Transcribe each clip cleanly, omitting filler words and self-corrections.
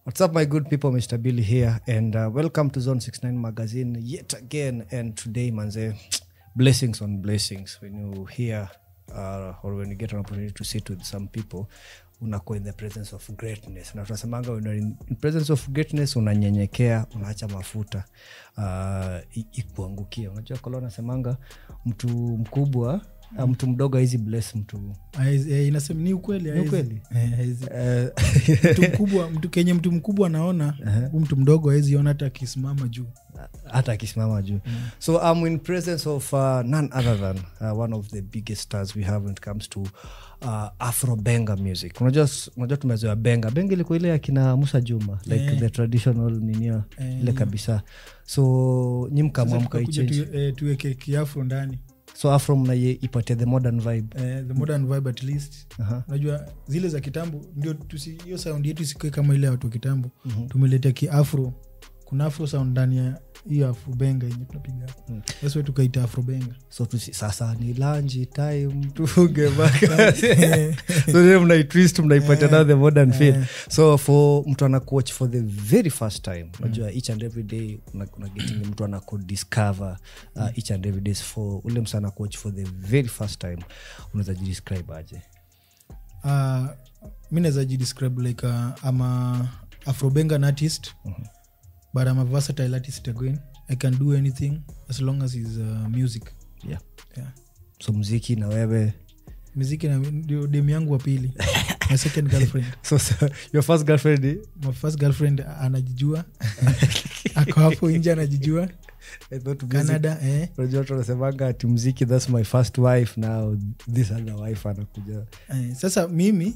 What's up, my good people? Mr. Billy here, and welcome to Zone 69 Magazine yet again. And today, manze, blessings on blessings. When you hear or when you get an opportunity to sit with some people, unakuwa in the presence of greatness. Na tunasemanga when you're in presence of greatness, unanyenyekea, unaacha mafuta ikuangukia. Unajua Kolona semanga mtu mkubwa mtu mdogo hizi bless mtu. Inasema ni ukweli mtu mkubwa anaona mtu mdogo hawezi ona hata akisimama juu. So I'm in presence of none other than one of the biggest stars we have when it comes to Afro Benga music. Unajua tumezoea Benga ilikuwa ile akina Musa Juma, like the traditional ninio ile kabisa. So nyimkamwamka ichange tuweke kiafro ndani. So Afro mnaye ipatie the modern vibe. The modern vibe at least. Unajua zile za kitambo ndio hiyo sound yetu isikuwe kama ile ya watu kitambo. Tumeletea kiafro. Kuna afro sound ndani ya hiyo Afro Benga yenye tunapiga. That's why tukaita Afro Benga. So sasa ni lunch time tufunge baka. So leo mna twist mnaipatia now the modern feel. So for mtu ana coach for the very first time, unajua each and every day kuna getting mtu ana discover each and every day. For ule msana coach for the very first time, unaweza describe aje? Mimi naweza describe like I'm a Afro Benga artist. But I'm a versatile artist again. I can do anything as long as it's music. Yeah. So muziki na wewe? Muziki na ndio demu yangu wa pili. My second girlfriend. So your first girlfriend? My first girlfriend anajijua. Ako hapo nje anajijua. Canada, Unajua tunasemanga ati muziki that's my first wife, now this other wife anakuja. Sasa mimi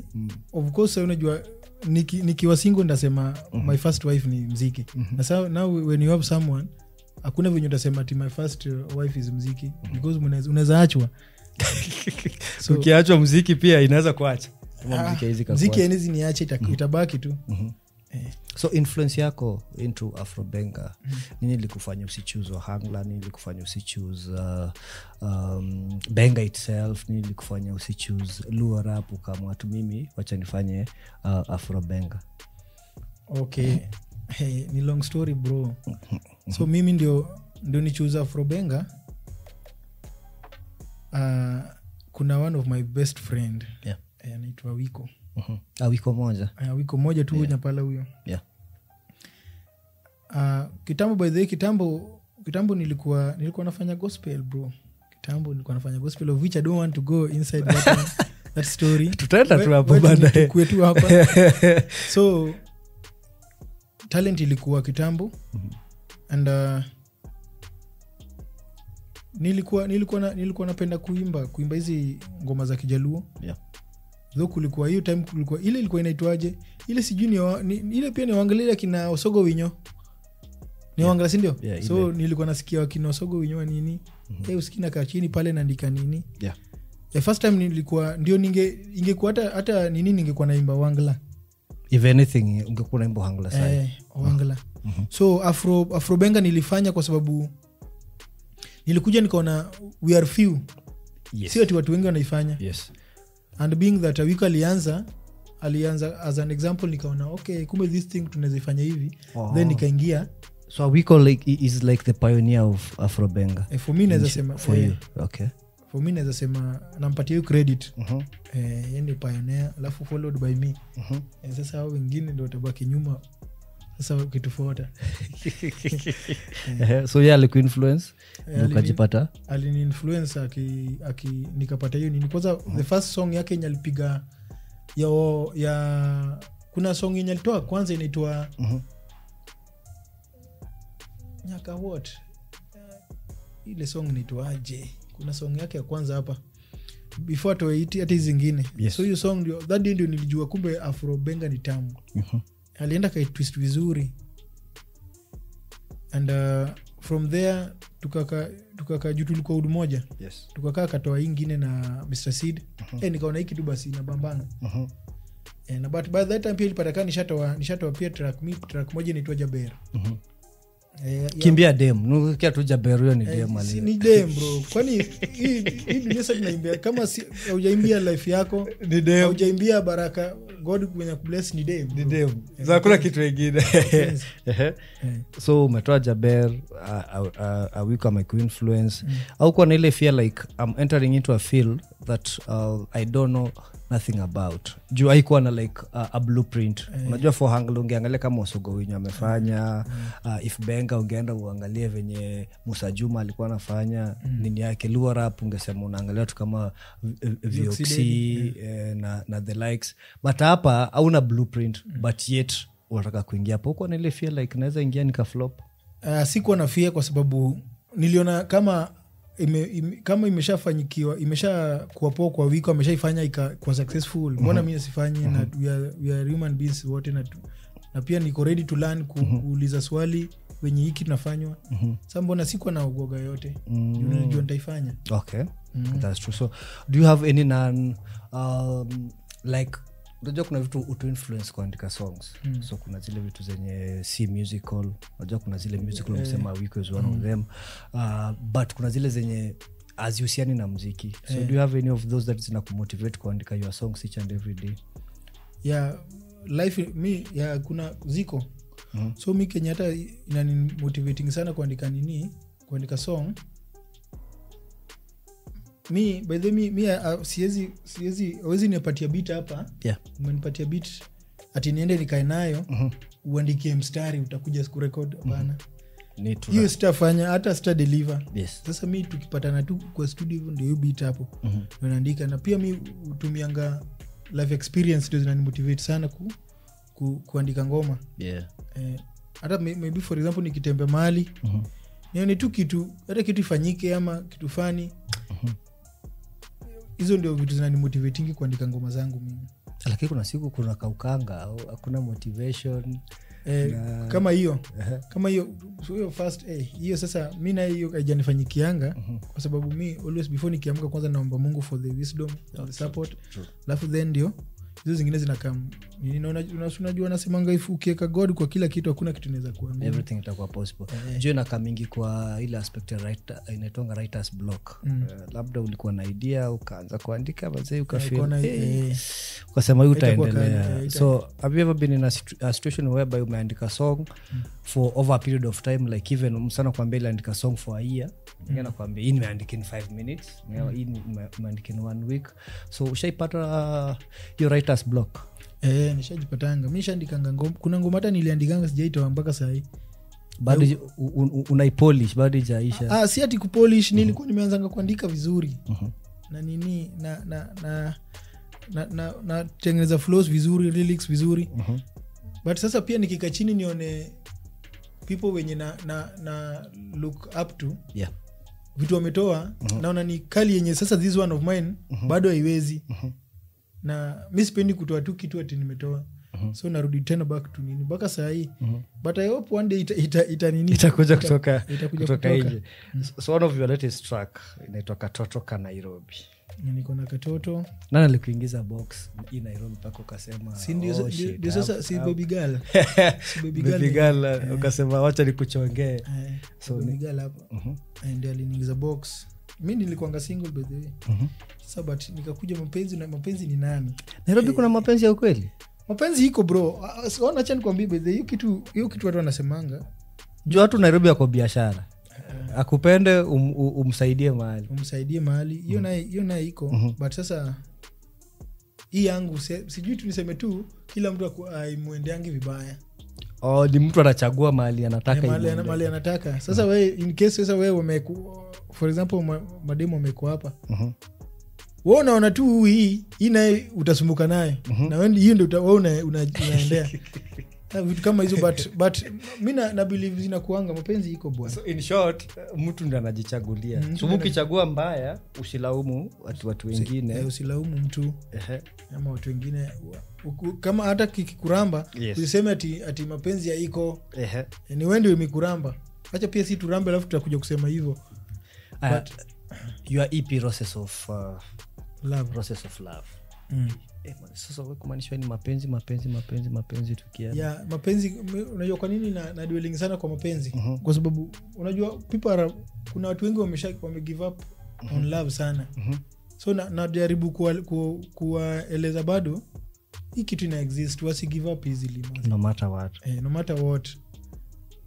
of course unajua nikiwa single ndasema my first wife ni muziki. Na so now when you have someone hakuna venye utasema ati my first wife is muziki because unaweza achwa. So ukiachwa muziki pia inaweza kuacha. Muziki hizi niache itabaki tu. So influence yako into Afro Benga, nini ilikufanya usichoose Ohangla, nini ilikufanya usichoose Benga itself, nini ilikufanya usichoose Luo rap kama watu mimi wacha nifanye Afro Benga? Okay. Ni long story bro. So mimi ndio ni choose Afro Benga. Kuna one of my best friend. Anaitwa Wiko. Wiko moja. Wiko moja tu nyapala huyo. Kitambo by the way, kitambo nilikuwa nafanya gospel bro. Kitambo nilikuwa nafanya gospel of which I don't want to go inside that story. Tutaenda tu hapo baadaye. Kwetu hapa. So talent ilikuwa kitambo. And nilikuwa napenda kuimba hizi ngoma za Kijaluo. Though kulikuwa hiyo time kulikuwa ile ilikuwa inaitwaje? Ile sijui ile pia ni waangalia kina Osogo Winyo. Ni waangalia si ndio? So nilikuwa nasikia kina Osogo Winyo nini? Usikina kaa chini pale naandika nini? The first time nilikuwa ndio ingekuwa hata nini ningekuwa naimba Wangla. If anything ungekuwa naimba Wangla sasa. Wangla. So Afro Benga nilifanya kwa sababu nilikuja nikaona we are few. Sio watu wengi wanaifanya. And being that Wiko alianza as an example, nikaona okay kumbe this thing tunaweza ifanya hivi. Then nikaingia. So Wiko like is like the pioneer of Afro Benga. For me naweza sema for you. Okay. For me naweza sema nampatia you credit. Yeye ni pioneer alafu followed by me. Sasa hao wengine ndio watabaki nyuma. Sasa ukitufuata. So yeye alikuinfluence ukajipata? Alini-influence nikapata hiyo nini. Kwanza the first song yake yenye alipiga ya kuna song yenye alitoa kwanza inaitwa Nyaka what? Ile song inaitwa aje? Kuna song yake ya kwanza hapa before to it hata zingine. So hiyo song ndio that day ndio nilijua kumbe Afro Benga ni tamu. Alienda kai twist vizuri. And from there tukaka juu tulikuwa udu moja. Tukakaa katoa ingine na Mr. Seed. Nikaona hiki tu basi na bambana. And but by that time pia ilipata nishatoa pia track moja inaitwa Jaber. Kimbia dem nukia tu Jaber hiyo ni dem ali. Ni dem bro. Kwani hii dunia sasa tunaimbia kama hujaimbia life yako, ni dem. Hujaimbia baraka God kwenye kubless ni dem. Ni dem. Hakuna kitu kingine. So umetoa Jaber a week am influence. Au kwa ile fear like I'm entering into a field that I don't know nothing about. Juu haikuwa na like a blueprint. Unajua for Hanglo ungeangalia kama Osogo Winyo amefanya, if Benga ungeenda uangalie venye Musa Juma alikuwa anafanya, nini yake Luo Rap ungesema unaangalia tu kama VOX na the likes. But hapa hauna blueprint, but yet unataka kuingia hapo. Uko na ile feel like naweza ingia nika flop. Sikuwa na fear kwa sababu niliona kama kama imeshafanyikiwa, imeshakuwa poa kwa wiki, ameshaifanya kwa successful. Mbona mimi sifanye? Na we are human beings wote, na pia niko ready to learn, kuuliza swali wenye hiki tunafanywa. Sasa mbona sikuwa na uoga yote? Unajua nitaifanya. Okay. That's true. So do you have any like unajua kuna vitu utu influence kuandika songs. So kuna zile vitu zenye si musical, unajua kuna zile musical unasema Wiko is one of them, but kuna zile zenye azihusiani na muziki. So do you have any of those that zina kumotivate kuandika your songs each and every day? Life me kuna ziko. So mi Kenya hata inani motivating sana kuandika song. Mi by the way siwezi hawezi nipatia beat hapa. Umenipatia beat ati niende nikae nayo uandikie mstari utakuja kurecord bana. Hiyo sitafanya, hata sita deliver. Sasa mi tukipatana tu kwa studio ndio hiyo beat hapo naandika. Na pia mi utumianga life experience ndio zinanimotivate sana kuandika ngoma. Hata maybe for example nikitembea mahali nione tu kitu, hata kitu ifanyike ama kitu fani, hizo ndio vitu zinanimotivating kuandika ngoma zangu mimi. Lakini kuna siku kuna kaukanga au hakuna motivation kama hiyo so hiyo first hiyo sasa mimi na hiyo haijanifanyikianga kwa sababu mimi always before nikiamka kwanza naomba Mungu for the wisdom and the support. Alafu then ndio hizo zingine zinakam. Unajua nasemanga if ukiweka God kwa kila kitu hakuna kitu inaweza kuwa ngumu, everything itakuwa possible. Juu na kamingi kwa ile aspect ya writer inaitwa writer's block. Labda ulikuwa na idea ukaanza kuandika basi ukafeel ukasema utaendelea. So have you ever been in a situation whereby umeandika song for over a period of time, like even msana kwambia ile andika song for a year, ngena kwambia hii nimeandika in 5 minutes, hii nimeandika in 1 week. So ushaipata your writer's block? Nishajipatanga. Mimi nishaandikanga ngoma. Kuna ngoma hata niliandikanga sijaitoa mpaka sasa hivi. Bado unaipolish, bado haijaisha. Si ati kupolish, nilikuwa nimeanza kuandika vizuri. Na nini na tengeneza flows vizuri, lyrics vizuri. But sasa pia nikikaa chini nione people wenye na look up to. Vitu wametoa, naona ni kali yenye sasa this one of mine bado haiwezi. Na mimi sipendi kutoa tu kitu ati nimetoa. So narudi tena back to nini mpaka saa hii. But I hope one day itakuja kutoka nje. So one of your latest track inaitwa Katoto ka Nairobi. Niko na katoto. Nani alikuingiza box hii Nairobi pako ukasema ndio sasa si baby girl. Baby girl ukasema wacha nikuchongee. So baby girl hapo. Ndio aliniingiza box. Mimi nilikuanga single by the way. Sasa but nikakuja mapenzi ni nani? Nairobi kuna mapenzi ya ukweli? Mapenzi iko bro. Ona acha nikwambie by the hiyo kitu watu wanasemanga. Juu watu Nairobi wako biashara. Akupende umsaidie mahali. Hiyo nayo iko. But sasa hii yangu sijui tuniseme tu kila mtu aimuendeangi vibaya. Ni mtu anachagua mahali anataka mahali anataka. Sasa wewe in case sasa wewe for example mademo wameko hapa. Wewe unaona tu hii naye utasumbuka naye. Na wewe hiyo ndio wewe unaendea. Vitu kama hizo but mimi na believe zinakuanga mapenzi iko bwana. So in short mtu ndiye anajichagulia. So ukichagua mbaya usilaumu watu wengine. Usilaumu mtu. Ama watu wengine kama hata kikuramba usiseme ati mapenzi haiko. Ni wewe ndio umekuramba. Acha pia si turambe alafu tutakuja kusema hivyo. But your EP process of love. Sasa wewe kumaanisha ni mapenzi tukia. Mapenzi unajua kwa nini na dwelling sana kwa mapenzi? Kwa sababu unajua kuna watu wengi wame give up on love sana. So najaribu kuwaeleza bado hii kitu ina exist, wasi give up easily no matter what. No matter what,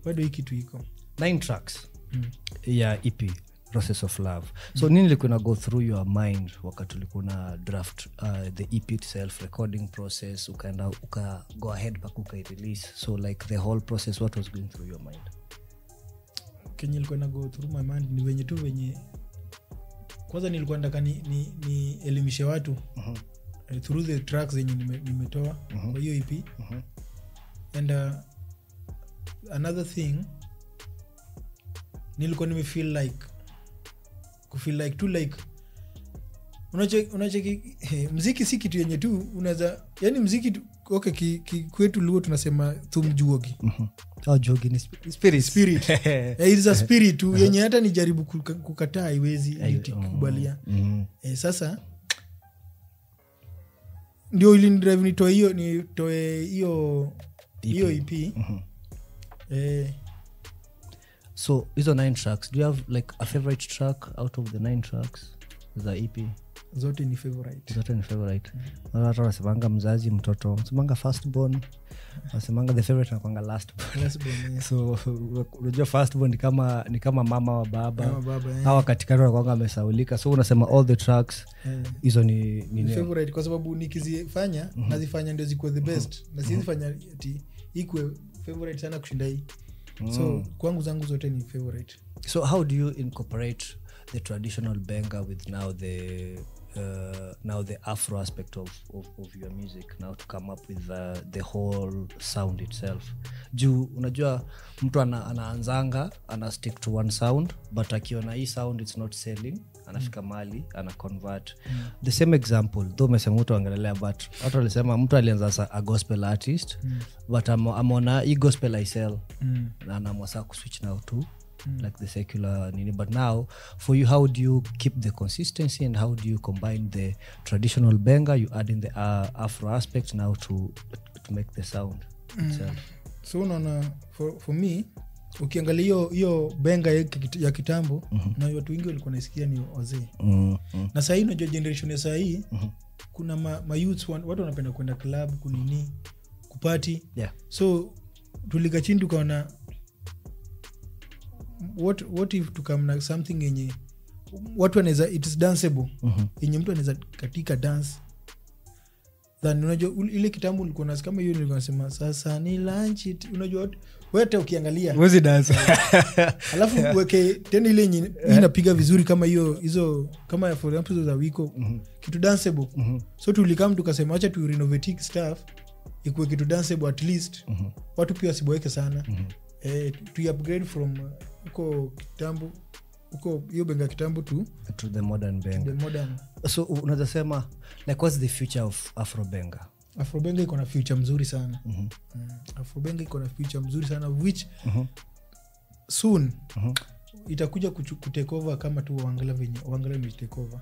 bado hii kitu iko 9 tracks ya EP Process of Love. So nini ilikuwa na go through your mind wakati ulikuwa na draft the EP itself, recording process, uka go ahead mpaka uka-release? So like the whole process, what was going through your mind? Kenye ilikuwa na go through my mind ni venye kwanza nilikuwa nataka ni elimishe watu through the tracks zenye nimetoa kwa hiyo EP. And another thing, nilikuwa nimefeel like unacheki muziki si kitu yenye tu unaweza, yani muziki okay kwetu Luo tunasema tumjuogi. Jogi ni spirit. It is a spirit tu yenye hata nijaribu kukataa haiwezi kukubalia. Sasa ndio ili drive nitoe hiyo EP. So hizo 9 tracks, do you have like a favorite track out of the 9 tracks za EP? Zote ni favorite. Watu wasemanga mzazi mtoto, wasemanga firstborn, wasemanga the favorite na kwanga lastborn. So unajua firstborn ni kama mama wa baba. Hawa katikati wanakuanga wamesaulika. So unasema all the tracks hizo ni favorite kwa sababu nikizifanya nazifanya ndio zikuwe the best. Na sizifanya ati ikuwe favorite sana kushinda hii. So kwangu zangu zote ni favorite. So how do you incorporate the traditional benga with now the Afro aspect of your music now to come up with the whole sound itself? Juu unajua mtu anaanzanga ana stick to one sound, but akiona hii sound it's not selling, anafika mali ana convert. The same example though umesema mtu angelelea, but watu walisema mtu alianza a gospel artist but amona hii gospel I sell na anamwasa kuswitch now to like the secular nini. But now for you, how do you keep the consistency and how do you combine the traditional benga, you add in the Afro aspect now to make the sound itself? So unaona for me ukiangalia hiyo benga ya kitambo na watu wengi walikuwa naisikia ni wazee. Na sasa hii unajua generation ya sasa hii kuna ma youths watu wanapenda kwenda club kunini kupati. So tulika chini tukaona what if tukamna something yenye watu wanaweza, it is danceable, yenye mtu anaweza katika dance. Then unajua ile kitambo ulikuwa unasikia kama hiyo nilikuwa nasema sasa ni lunch, unajua wewe hata ukiangalia wezi dance alafu weke tena ile yenye inapiga vizuri kama hizo kama for example za wiko kitu danceable. So tulikam tukasema acha tu renovate stuff ikuwe kitu danceable at least watu pia wasiboeke sana. To upgrade from uko kitambo uko hiyo benga kitambo to the modern benga. So unaweza sema like what's the future of Afro benga? Afro benga iko na future mzuri sana. Afro benga iko na future mzuri sana which soon itakuja kutake over kama tu Wangala venye Wangala take over.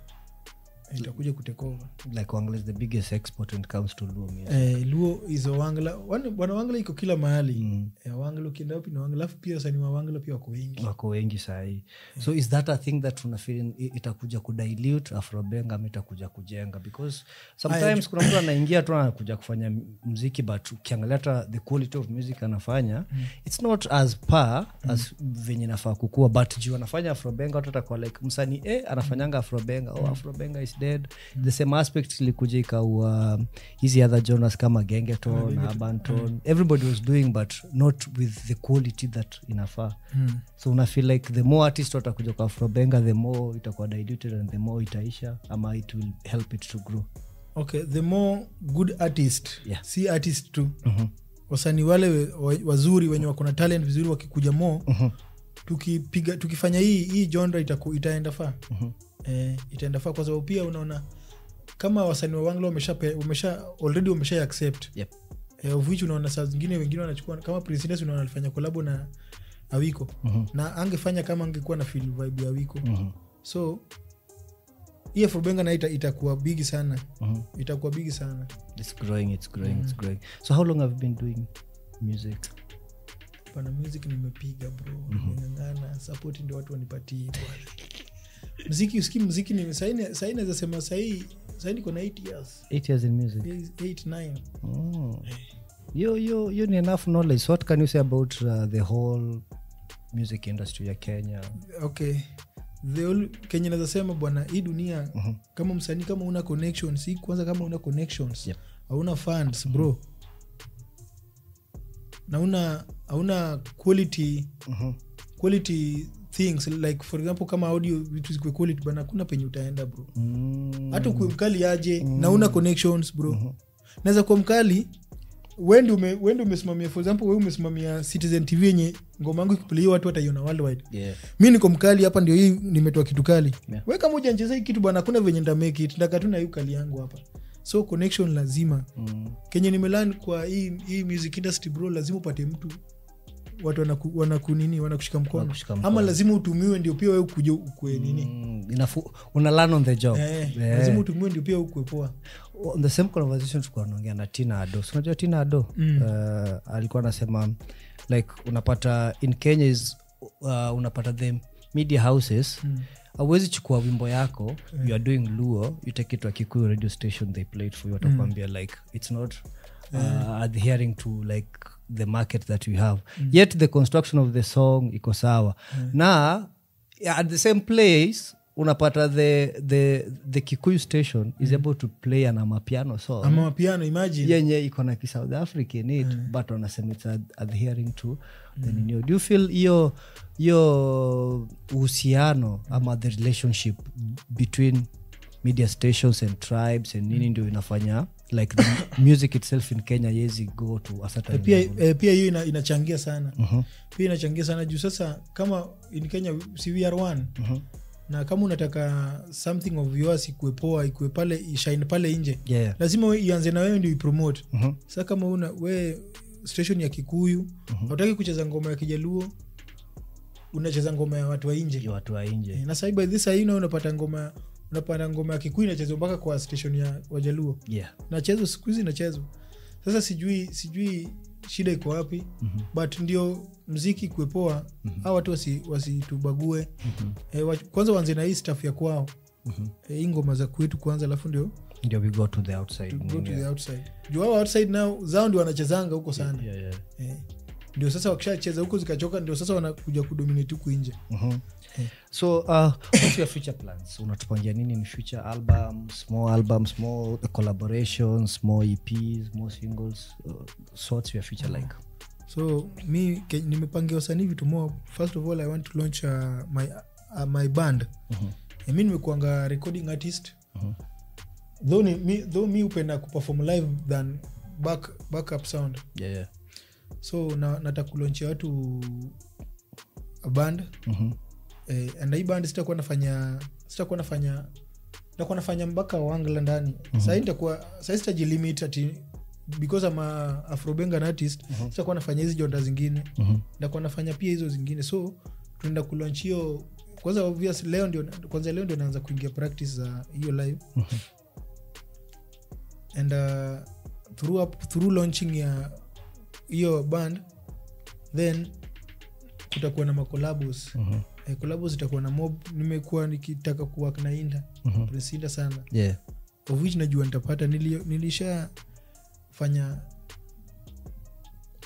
Itakuja kutake over. Like Wangala is the biggest export when it comes to Luo music. Luo is Wangala. Bwana Wangala iko kila mahali. Wangala ukienda wapi na Wangala pia wasanii wa Wangala pia wako wengi sahi. So is that a thing that tuna feel itakuja kudilute Afro benga ama itakuja kujenga? Because sometimes kuna mtu anaingia tu anakuja kufanya muziki but ukiangalia hata the quality of music anafanya it's not as par as venye nafaa kukua, but juu anafanya Afro benga watu watakuwa like msanii anafanyanga Afro benga, Afro benga is dead. The same aspect ilikuja ikawa hizi other genres kama gengeton na abanton, everybody was doing but not with the quality that inafaa. So una feel like the more artists watakuja kwa Afro benga the more itakuwa diluted and the more itaisha ama it will help it to grow? Okay, the more good artist, si artist tu. Wasanii wale wazuri wenye wako na talent vizuri wakikuja more tukifanya hii genre itaenda faa. Itaenda faa kwa sababu pia unaona kama wasanii wa Wangala wamesha accept. Of which unaona saa zingine wengine wanachukua kama Prince unaona alifanya collab na Awiko na angefanya kama angekuwa na feel vibe ya Awiko. So hii Afro benga na itakuwa big sana. Itakuwa big sana. It's growing. So how long have you been doing music? Pana music nimepiga bro. Nimeng'ang'ana, support ndio watu wanipatie bwana. Muziki ni sasa naweza sema sasa sasa niko na 8 years. 8 years in music. 8-9. You need enough knowledge. What can you say about the whole music industry ya Kenya? Okay. Kenya naweza sema bwana, hii dunia kama msanii kama una connections, kwanza kama una connections, hauna funds bro. Na hauna quality things, like for example kama audio vitu ziko quality bana, kuna penye utaenda bro. Hata ukiwa mkali aje na una connections bro. Naweza kuwa mkali wewe umesimamia, for example wewe umesimamia Citizen TV yenye ngoma yangu ikiplay watu wataiona worldwide. Mimi niko mkali hapa, ndio hii nimetoa kitu kali. Wewe kama hujanicheza hii kitu bana, kuna venye nda make it, ndaka tu na hiyo kali yangu hapa. So connection lazima. Kenya nimelearn kwa hii music industry bro, lazima upate mtu, watu wanakushika mkono. Ama lazima utumiwe ndio pia wewe ukuje ukue nini. Una learn on the job. Lazima utumiwe ndio pia ukue poa. On the same conversation tulikuwa tunaongea na Tina Ado. Unajua Tina Ado? Alikuwa anasema like unapata in Kenya is unapata the media houses. Hauwezi chukua wimbo yako, you are doing Luo, you take it to a Kikuyu radio station, they play it for you, watakwambia like it's not adhering to like the market that we have. Yet the construction of the song iko sawa. Na at the same place unapata the Kikuyu station is able to play an amapiano song. Amapiano, imagine. Yenye iko na South Africa in it, but wanasema it's adhering to the new. Do you feel hiyo uhusiano ama the relationship between media stations and tribes and nini ndio inafanya like the music itself in Kenya yezi go to a certain pia hiyo inachangia sana. Pia inachangia sana juu sasa kama in Kenya we are one. Na kama unataka something of yours ikuwe poa, ikuwe pale, ishine pale nje, lazima ianze na wewe ndio ipromote. Sasa kama we station ya Kikuyu, hutaki kucheza ngoma ya Kijaluo, unacheza ngoma ya watu wa nje. Na sasa by this unapata ngoma ya Kikuyu inachezwa mpaka kwa station ya Wajaluo. Nachezwa siku hizi nachezwa. Sasa sijui shida iko wapi. But ndio muziki kuepoa, hao watu wasitubague. Kwanza waanze na hii stuff ya kwao. Hii ngoma za kwetu kwanza, alafu ndio we go to the outside. Juu hao outside now zao ndio wanachezanga huko sana. Ndio sasa wakishacheza huko zikachoka, ndio sasa wanakuja kudominate huko nje. So what's your future plans? Unatupangia nini in future? Albums, more collaborations, more EPs, more singles? So what's your future like? So mi nimepangia usanii vitu more. First of all I want to launch my band. Mimi nimekuanga recording artist. Though mi upenda kuperform live than backup sound. So nataka kulaunch watu a band. And hii band sitakuwa nafanya mpaka Wangla ndani. Sasa sitajilimit ati because I'm a Afrobenga artist, sitakuwa nafanya hizi jonda zingine. Nitakuwa nafanya pia hizo zingine. So tunaenda kulaunch hiyo kwanza, obvious leo ndio naanza kuingia practice za hiyo live. And through launching ya hiyo band, then kutakuwa na collabs. Collabs itakuwa na mob. Nimekuwa nikitaka kuwork na Inda, Prince Inda sana. Of which najua nitapata. Nilisha fanya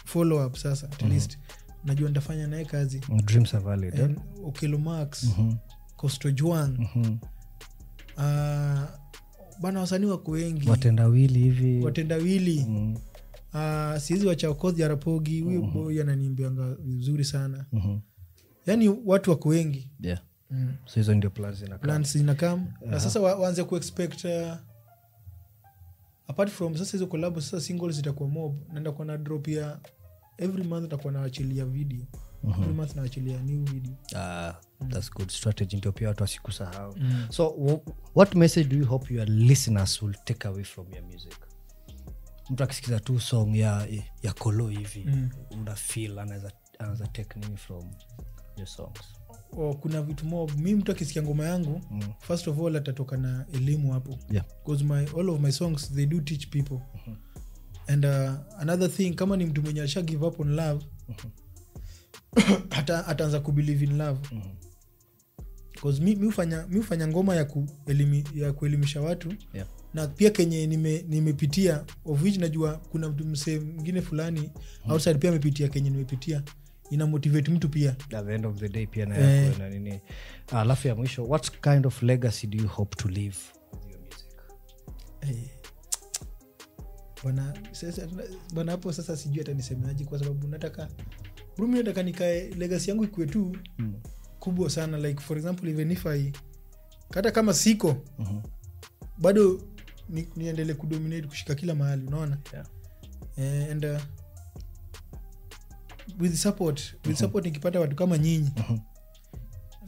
follow up sasa, at least najua nitafanya naye kazi. Dreams are valid. Okelo Max, Costo Juang. Bana wasanii wako wengi. Watendawili. Sizi wachaokozi Arapogi, huyo boy ananiimbianga vizuri sana. Yani watu wako wengi. So hizo ndio plans inakam. Na sasa waanze kuexpect apart from sasa hizo collab, sasa singles zitakuwa mob. Naenda kwa na drop ya every month, nitakuwa naachilia video. Every month naachilia new video. That's good strategy, ndio pia watu wasikusahau. So what message do you hope your listeners will take away from your music? Mtu akisikiza tu song ya Kolo hivi, una feel anaweza take nini from your songs? Kuna vitu mob. Mimi mtu akisikia ngoma yangu, first of all atatoka na elimu hapo. Because all of my songs they do teach people. And another thing, kama ni mtu mwenye alisha give up on love, ataanza kubelieve in love. Because mi ufanya ngoma ya kuelimisha watu. na pia kenye nimepitia of which najua kuna mtu msee mwingine fulani outside pia amepitia kenye nimepitia, ina motivate mtu pia at the end of the day pia na yako na nini. Alafu ya mwisho, what kind of legacy do you hope to leave with your music? Bana hapo sasa sijui hata nisemaje, kwa sababu nataka nikae legacy yangu ikuwe tu kubwa sana, like for example even if hata kama siko bado niendelee kudominate, kushika kila mahali, unaona. And with support nikipata watu kama nyinyi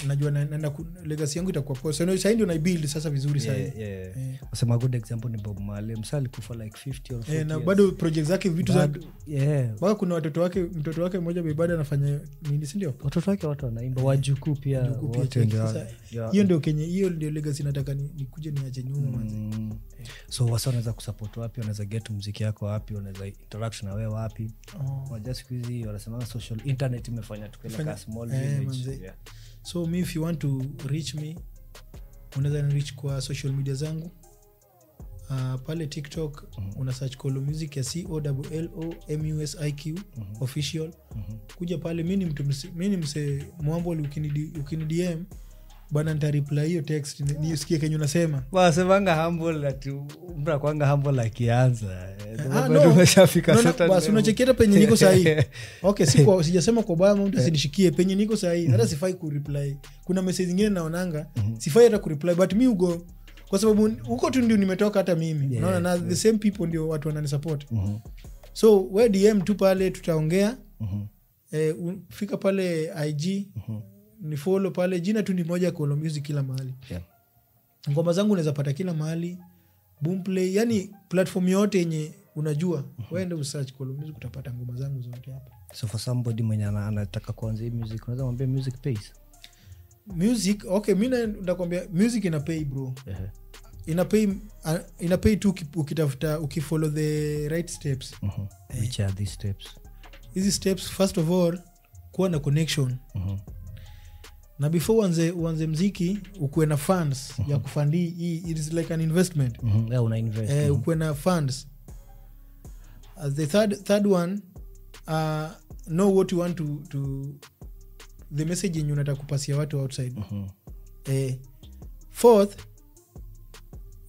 najua na legacy yangu itakuwa poa. So sasa ndio na build sasa vizuri sana. Wasema good example ni Bob Marley, msali kufa like 50 or 40 na bado project zake vitu za bado kuna mtoto wake mmoja bado anafanya nini, si ndio? Watoto wake watu wanaimba, wajukuu pia wote ndio. Hiyo ndio legacy nataka nikuje niache nyuma manzi. So wasa wanaweza kusupport wapi, wanaweza get muziki yako wapi, wanaweza interact na wewe wapi? Waja siku hizi wanasema social internet imefanya tukapeleka small village. So me, if you want to reach me, unaweza reach kwa social media zangu. Pale TikTok una search Kolo Music ya COLLOMUSIQ official. Kuja pale, mimi ni mse mwambo, ukini DM bana nita reply hiyo text nisikie kenye unasema. Wasemanga humble atu mbra kwanga humble akianza. Tumeshafika certain. Basi unacheketa penye niko sahihi. Okay, sijasema kwa baya mtu asinishikie penye niko sahihi. Hata sifai ku reply. Kuna message nyingine naonanga sifai hata ku reply, but me ugo kwa sababu huko tu ndio nimetoka hata mimi. Unaona, na the same people ndio watu wananisupport. So we DM tu pale, tutaongea. Fika pale IG. Ni follow pale, jina tu ni moja, Kolo Music kila mahali. Ngoma zangu unaweza pata kila mahali, Boomplay, yani platform yote yenye unajua. Wewe ndio usearch Kolo Music utapata ngoma zangu zote hapa. So for somebody mwenye anataka kuanza music, unaweza mwambia music pays? Music, okay, mimi nakwambia music ina pay bro. Ina pay tu ukitafuta, ukifollow the right steps. Which are these steps? Hizi steps, first of all, kuwa na connection. Na before uanze mziki ukuwe na funds ya kufandi hii, it is like an investment. Una invest. Ukuwe na funds. The third one, know what you want to the message yenye unataka kupasia watu outside. Fourth,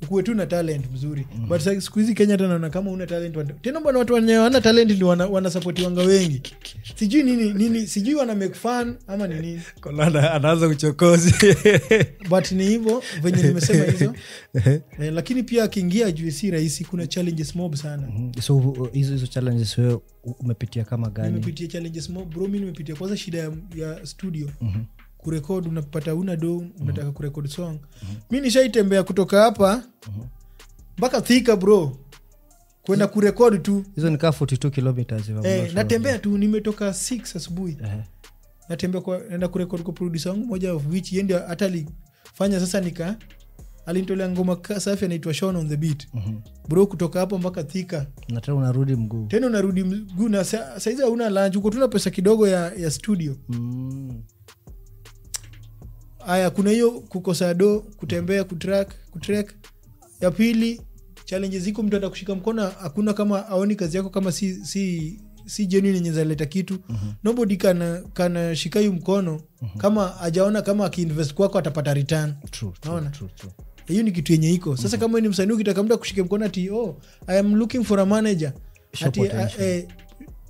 ukuwe tu na talent mzuri. But siku hizi Kenya tena kama una talent tena bwana, watu wenye wana talent ni wana support wanga wengi. Sijui nini sijui wana make fun ama ni nini. Kolana anaanza uchokozi. But ni hivyo venye nimesema hizo. Lakini pia akiingia juu si rahisi, kuna challenges mob sana. So hizo challenges wewe umepitia kama gani? Nimepitia challenges mob bro. Mimi nimepitia kwanza shida ya studio. Kurekodi unapata una do, unataka kurekodi song. Mimi nishaitembea kutoka hapa mpaka Thika bro, kwenda kurekodi tu. Hizo ni kama 42 kilometers hivi. Natembea tu, nimetoka 6 asubuhi. Natembea naenda kurekodi kwa producer wangu moja, of which yeye ndio hata alifanya sasa alinitolea ngoma safi inaitwa Sean on the Beat. Bro, kutoka hapo mpaka Thika. Na tena unarudi mguu. Na saizi hauna lunch, uko tuna pesa kidogo ya studio. Aya, kuna hiyo kukosa do, kutembea, kutrack. Ya pili, challenges ziko, mtu atakushika mkono, hakuna kama aoni kazi yako kama si genuine yenye zaleta kitu. Nobody kana shika hiyo mkono kama hajaona kama akiinvest kwako atapata return. True. Hiyo ni kitu yenye iko. Sasa kama ni msanii ukitaka mtu akushike mkono ati I am looking for a manager.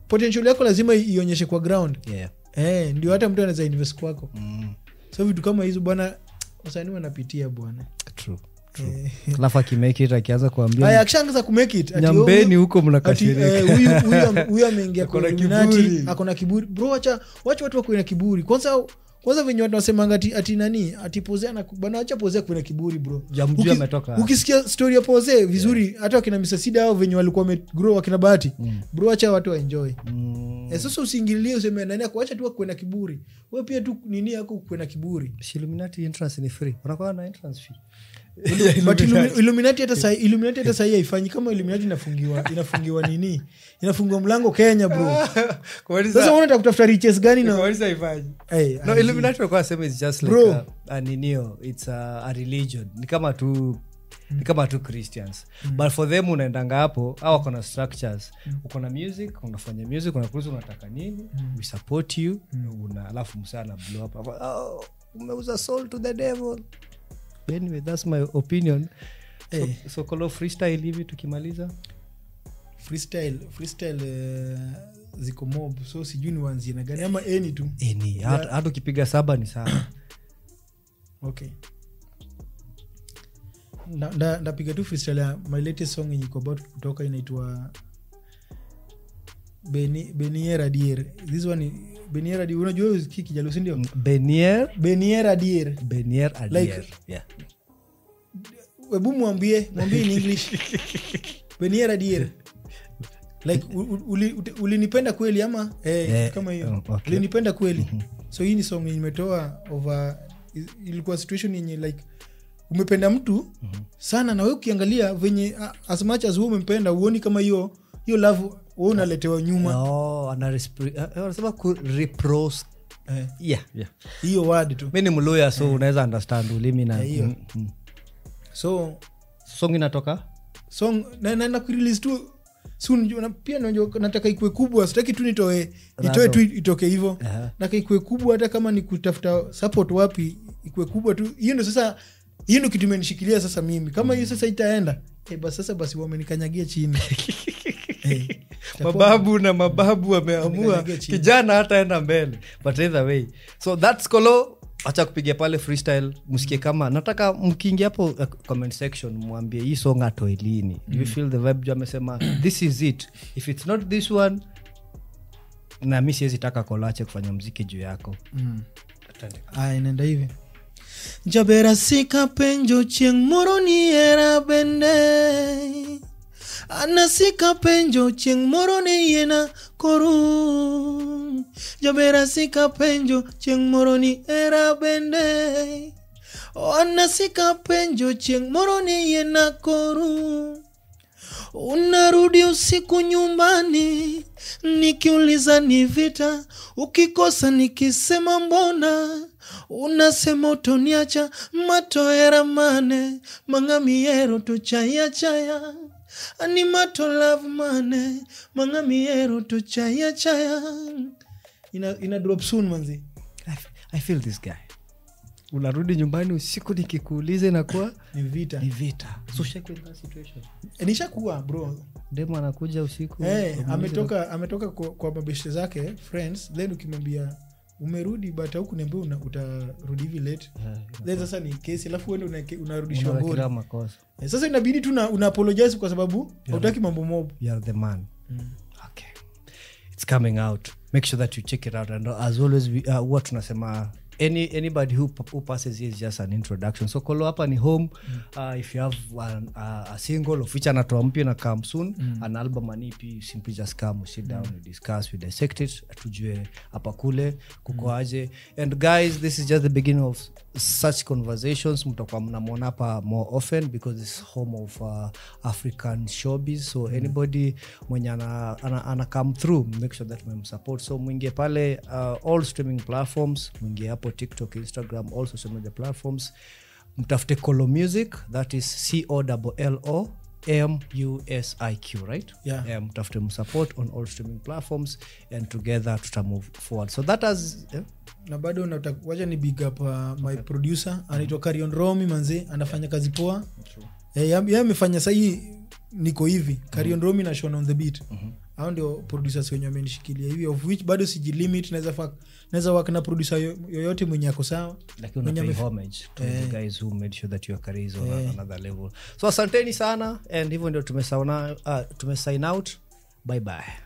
Potential yako lazima ionyeshe kwa ground. Ndio hata mtu anaweza invest kwako. So vitu kama hizo bwana wasanii wanapitia bwana. True. Alafu akimake it akianza kuambia haya, akishaanza kumake it nyambeni huko mnakashirika. Huyu ameingia kwa Illuminati, akona kiburi bro. Wacha watu wako na kiburi kwanza venye watu wasema ati nani ati Posea na bwana, acha Posea kwa kiburi bro. Jamjua ametoka. Ukisikia story ya Posea vizuri, hata wakina Mr. Sida hao venye walikuwa wamegrow wakina Bahati bro, acha watu enjoy. Sasa usiingilie useme nani akuacha tu kwa kiburi. Wewe pia tu nini yako kwa na kiburi. Illuminati entrance ni free. Unakuwa na entrance fee. But Illuminati hata sasa haifanyi kama Illuminati inafungiwa nini? Inafungiwa mlango Kenya bro. Sasa unataka kutafuta riches gani na kwanza haifanyi? No, Illuminati kwa sema is just like a ninio, it's a religion. Ni kama tu ni kama tu Christians. But for them unaendanga hapo au wako na structures. Uko na music, unafanya music, unakuuliza unataka nini, we support you, alafu msana blow up. Umeuza soul to the devil. Anyway, that's my opinion. So call freestyle hivi tukimaliza. Freestyle ziko mob, so sijui ni wanzi na gani ama any tu. Hata ukipiga 7 ni sawa. Okay. Ndapiga tu freestyle ya my latest song yenye iko about kutoka inaitwa Beniera Dier. This one Beniera Dier, unajua kiki jalo si ndio? Beniera Dier. Like, yeah. Webu mwambie in English. Beniera Dier. Like ulinipenda kweli ama kama hiyo. Okay. Ulinipenda kweli. So hii ni song nimetoa over, ilikuwa situation yenye like umependa mtu sana na wewe ukiangalia venye as much as wewe umempenda uoni kama hiyo love wewe unaletewa nyuma. Anasema ku repros. Yeah. Hiyo word tu. Mimi ni mluya so unaweza understand ulimi na hiyo. So song inatoka? Song na ku-release tu soon, pia nataka ikue kubwa, sitaki tu nitoe tu itoke hivyo. Nataka ikue kubwa hata kama ni kutafuta support wapi ikue kubwa tu. Hiyo ndio kitu imenishikilia sasa mimi. Kama hiyo sasa itaenda, basi wamenikanyagia chini. Mababu wameamua kijana hata enda mbele. But either way. So that's Kolo. Acha kupigia pale freestyle, msikie kama nataka mkiingia hapo comment section mwambie hii song atoe lini. Do you feel the vibe? Amesema this is it. If it's not this one, na mimi siwezi taka Kolache kufanya muziki juu yako. Inaenda hivi. Jabera sika penjo chieng moroni era bende. Anasika penjo chieng moroni yena koru. Jabera sika penjo chieng moroni era bende. Anasika penjo chieng moroni yena koru. Unarudi usiku nyumbani, nikiuliza ni vita, ukikosa nikisema mbona, unasema utoniacha, matoera mane, mangamiero tuchaya, ani mato love mane, mangamiero tuchaya. Ina drop soon manzi. I feel this guy. Unarudi nyumbani usiku nikikuuliza inakuwa ni vita. So shake with that situation. Nishakuwa bro. Demo anakuja usiku. Ametoka kwa mabeshte zake, friends, then ukimwambia umerudi but huku niambia utarudi hivi late. Then sasa ni kesi alafu wewe unarudishwa ngoni. Sasa inabidi tu una apologize kwa sababu hutaki mambo mob. You are the man. Okay. It's coming out. Make sure that you check it out, and as always what tunasema anybody who passes here is just an introduction. So Kolo hapa ni home. If you have a single of which anatoa mpya na come soon, an album, an EP, simply just come, we sit down, we discuss, we dissect it, tujue hapa kule kuko aje. And guys, this is just the beginning of such conversations. Mtakuwa mnamuona hapa more often because it's home of African showbiz. So anybody mwenye ana come through, make sure that mmsupport. So mwingie pale all streaming platforms, mwingie hapo TikTok, Instagram, all social media platforms. Mtafute Kolo Music, that is COLLO MUSIQ, right? Yeah. Mtafute msupport on all streaming platforms, and together tuta move forward. So that has na bado wacha ni big up my producer anaitwa Karion Romi manze, anafanya kazi poa. Yeye amefanya sasa niko hivi Karion Romi na Sean on the beat. Hao ndio producers wenye wamenishikilia hivi, of which bado sijilimit, naweza work na producer yoyote mwenye ako sawa, lakini una pay homage to the guys who made sure that your career is on another level. So asanteni sana, and hivyo ndio tumesign out. Bye bye.